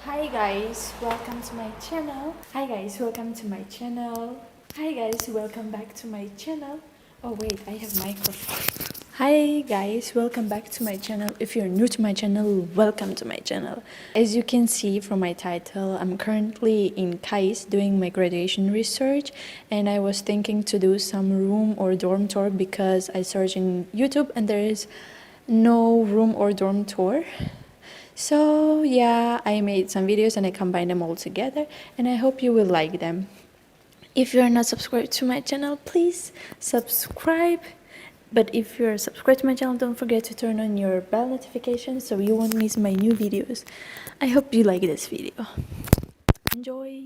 Hi guys, welcome to my channel. Hi guys, welcome to my channel. Hi guys, welcome back to my channel. Oh wait, I have microphone. Hi guys, welcome back to my channel. If you're new to my channel, welcome to my channel. As you can see from my title, I'm currently in KAIST doing my graduation research, and I was thinking to do some room or dorm tour because I searched in YouTube and there is no room or dorm tour. So yeah, I made some videos and I combined them all together, and I hope you will like them. If you are not subscribed to my channel, please subscribe. But if you're subscribed to my channel, don't forget to turn on your bell notifications so you won't miss my new videos. I hope you like this video. Enjoy!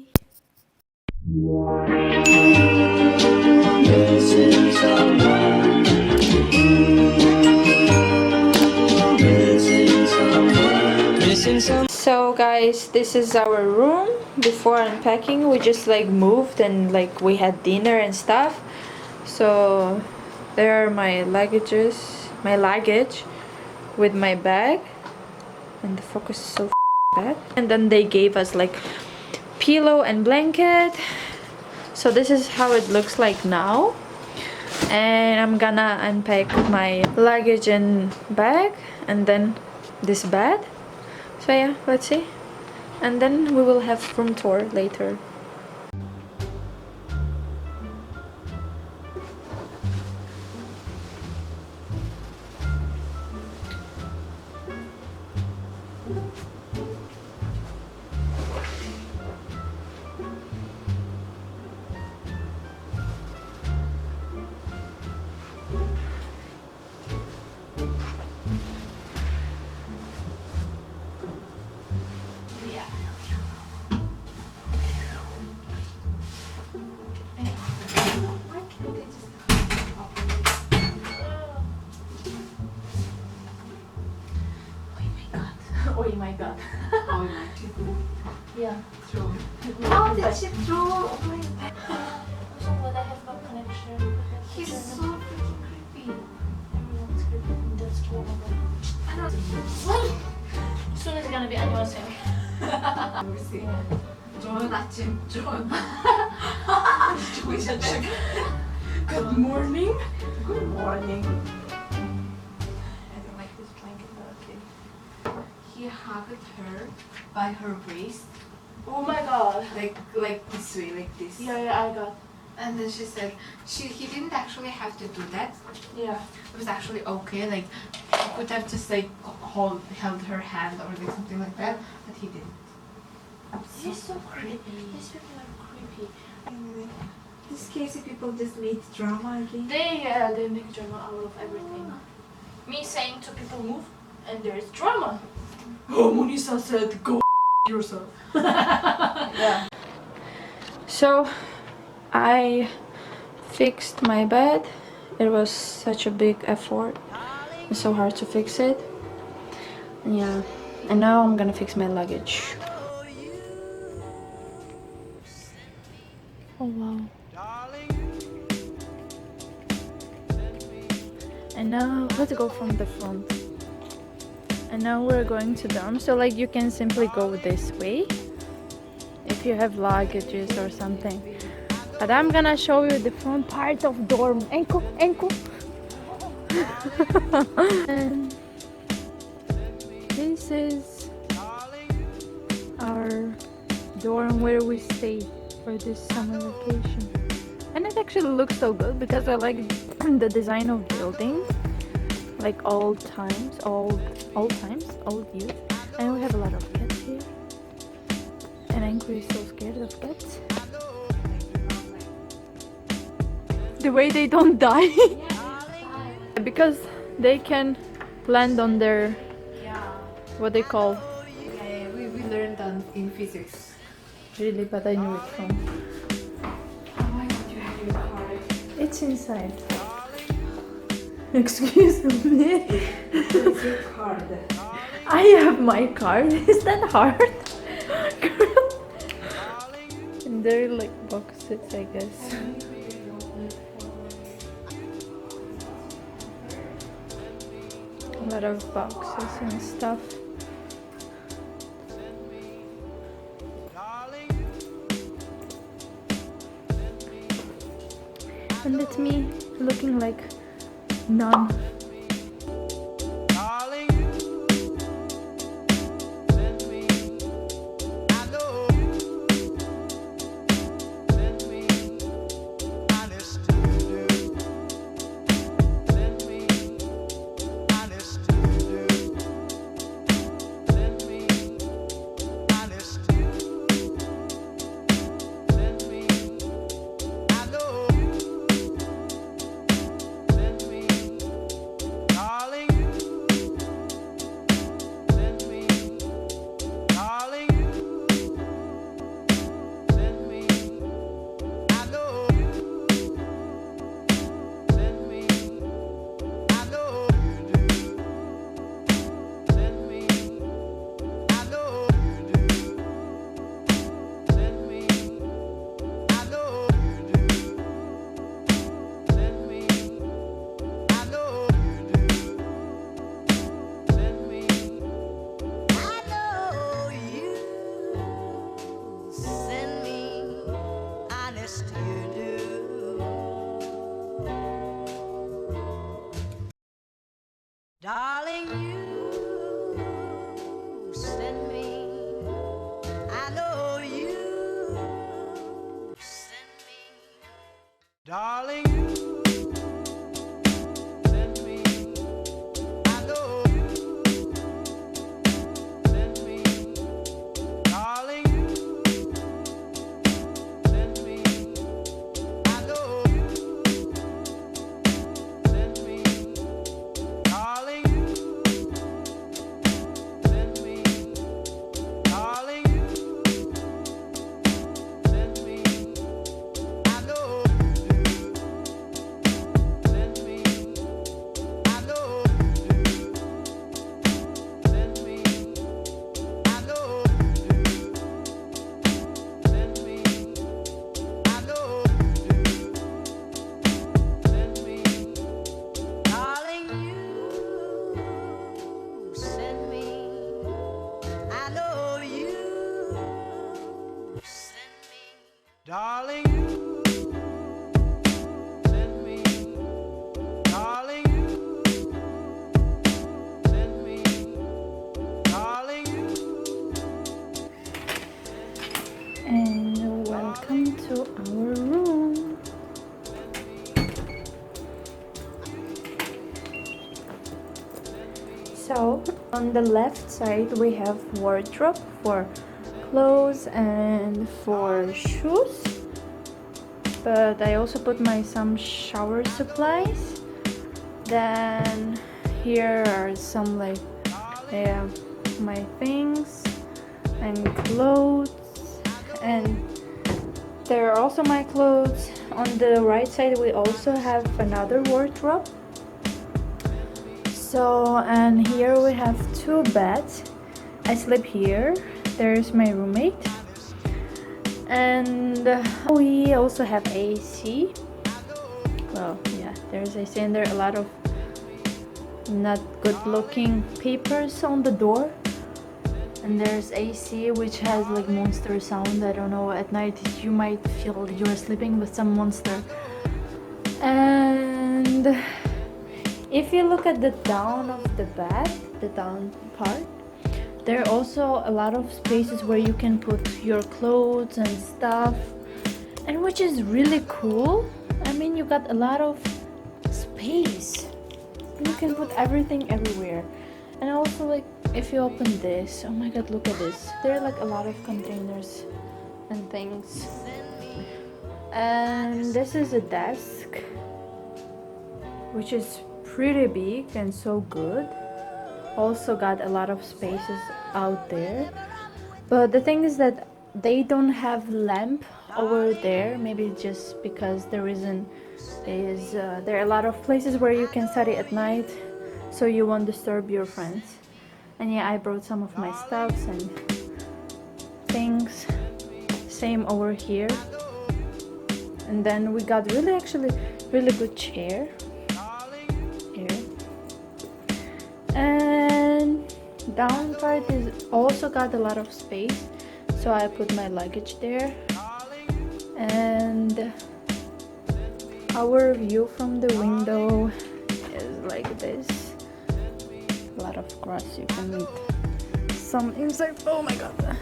So guys, this is our room. Before unpacking, we just like moved and like we had dinner and stuff. So there are my luggage with my bag, and the focus is so bad. And then they gave us like pillow and blanket. So this is how it looks like now, and I'm gonna unpack my luggage and bag, and then this bed. So yeah, let's see, and then we will have room tour later. Oh my god. Oh my god. Yeah. True. Oh, did she throw? Oh my god. So what, I have no connection. He's so freaking creepy. Everyone's creepy. That's true. I know. Soon it's gonna be anniversary. We'll see. 좋은 아침, 좋은. 좋으셨죠? Good morning. Good morning. I don't like this blanket, but okay. He hugged her by her waist, Oh my god. like this way, like this. Yeah, I got. And then she said he didn't actually have to do that. Yeah. It was actually okay. Like he could have just like held her hand or like something like that, but he didn't. He's so creepy. These people are creepy. Anyway, these crazy people just made drama again. They make drama out of everything. Me saying to people move, and there's drama. Oh, Munisa said go yourself. Yeah. So I fixed my bed. It was such a big effort. It's so hard to fix it. Yeah. And now I'm gonna fix my luggage. Oh wow. And now let's go from the front. And now we're going to dorm. So like you can simply go this way if you have luggages or something. But I'm gonna show you the front part of dorm. Enko. And this is our dorm where we stay for this summer vacation. And it actually looks so good because I like the design of buildings, like old years. And we have a lot of cats here. And Anko is so scared of cats. The way they don't die. Because they can land on their, what they call. Yeah, we learned that in physics. Really, but I knew it from. Oh my god, you have your card. It's inside. Excuse me. Where's your card? I have my card. Is that hard? Girl. And they're like boxes, I guess. A lot of boxes and stuff. And that's me looking like none. Darling, send me. I know. Send me. Honest to you. Send me. Honest to you. Send me. Honest to you. Send me. I know. Send me. Darling, send me. Darling, send me. I know. Send me. I know you do. Send me. I know you do. Send me. I know you do. Send me. I know you do. Send me. I know you. Send me. Honest you do. Darling, you send me. I know you send me. Darling, send me. I know. Send me. Darling, send me. I know. Send me. Darling, send me. Darling, send me. I know you do. Send me. I know you do. Send me. I know you do. Send me. I know you do. Send me. Darling, you send me. I know you send me. Darling, send me. Darling, send me. Darling, And welcome to our room. So on the left side we have wardrobe for clothes and for shoes. But I also put my some shower supplies. Then here are some like my things and clothes, and there are also my clothes. On the right side we also have another wardrobe. So, and here we have two beds. I sleep here. There's my roommate. And we also have AC. Well, yeah, there's AC, and there are a lot of not good looking papers on the door. And there's AC which has like monster sound. I don't know, at night you might feel you're sleeping with some monster. And if you look at the down of the bed, the down part, there are also a lot of spaces where you can put your clothes and stuff, and which is really cool. I mean, you got a lot of space. You can put everything everywhere. And also, like, if you open this, oh my god, look at this. There are like a lot of containers and things. And this is a desk, which is pretty big and so good. Also got a lot of spaces out there. But the thing is that they don't have lamp over there. Maybe just because there are a lot of places where you can study at night, so you won't disturb your friends. And yeah, I brought some of my stuffs and things. Same over here. And then we got really good chair here. And down part is also got a lot of space, so I put my luggage there. And Our view from the window is like this. A lot of grass, you can meet some insects. Oh my god.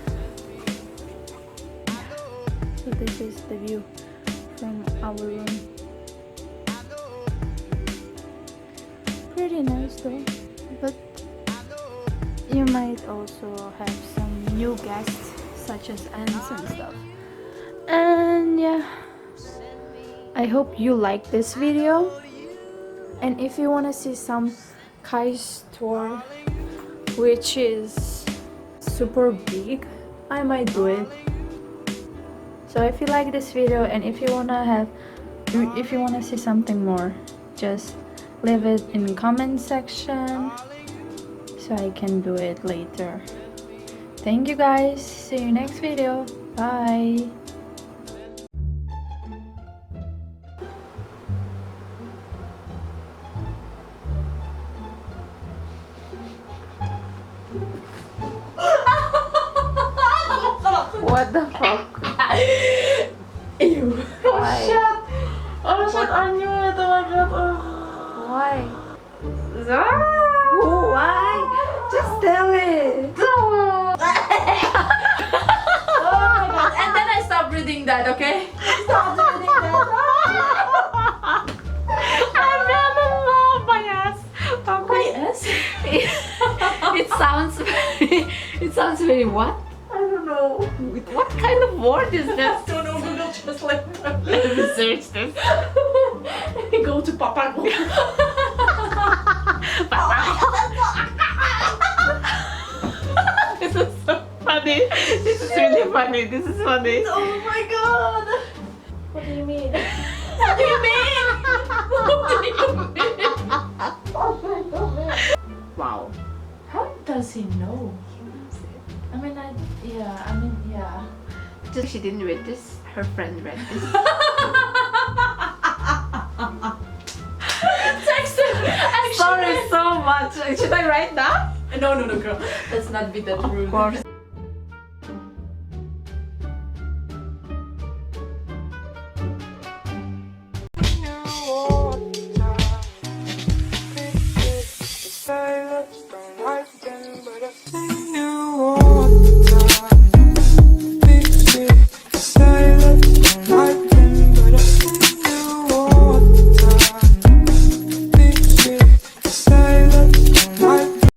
So this is the view from our room. Pretty nice though, but you might also have some new guests such as ants and stuff. And yeah, I hope you like this video, and if you want to see some KAIST Dorm which is super big, I might do it. So if you like this video and if you wanna see something more, just leave it in the comment section so I can do it later. Thank you guys. See you next video. Bye. What the fuck? Ew. Oh Why? shit. Oh shit, I knew it. Oh my god. Why? Oh, why? Just tell it. Oh my god. And then I stopped reading that, okay? Stop reading that. I fell in love by us. By us? It sounds very what? I don't know. What kind of word is this? Don't know, Google Translate. Let me search this. Go to Papa Google. This is so funny. This is really funny. This is funny. Oh my god. What do you mean? What do you mean? What do you mean? Wow. How does he know? I mean, yeah. Just she didn't read this. Her friend read this. Text him. Sorry so much. Should I write that? No, girl. Let's not be that rude. Of course.